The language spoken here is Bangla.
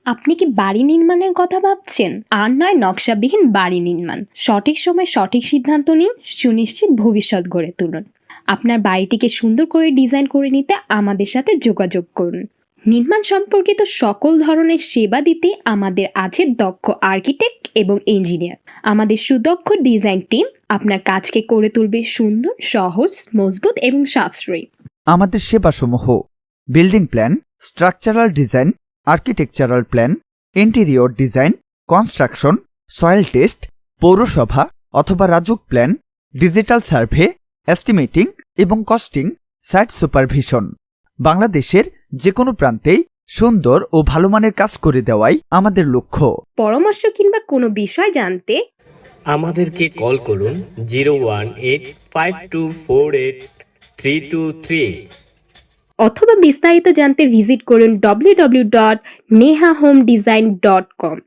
আপনি কি বাড়ি নির্মাণের কথা ভাবছেন? আর নয় নকশাবিহীন বাড়ি নির্মাণ। সঠিক সময়ে সঠিক সিদ্ধান্ত নিন, সুনিশ্চিত ভবিষ্যৎ গড়ে তুলুন। আপনার বাড়িটিকে সুন্দর করে ডিজাইন করে নিতে আমাদের সাথে যোগাযোগ করুন। নির্মাণ সম্পর্কিত সকল ধরনের সেবা দিতে আমাদের আছে দক্ষ আর্কিটেক্ট এবং ইঞ্জিনিয়ার। আমাদের সুদক্ষ ডিজাইন টিম আপনার কাজকে করে তুলবে সুন্দর, সহজ, মজবুত এবং সাশ্রয়ী। আমাদের সেবাসমূহ: building plan, structural design, architectural plan, interior design, construction, soil test, পৌরসভা অথবা Rajuk plan, digital survey, estimating এবং কস্টিং, সাইট সুপারভিশন। বাংলাদেশের যে কোনো প্রান্তেই সুন্দর ও ভালো মানের কাজ করে দেওয়াই আমাদের লক্ষ্য। পরামর্শ কিংবা কোনো বিষয় জানতে আমাদেরকে কল করুন 01852483238 অথবা বিস্তারিত জানতে ভিজিট করুন www.nehahomedesign.com।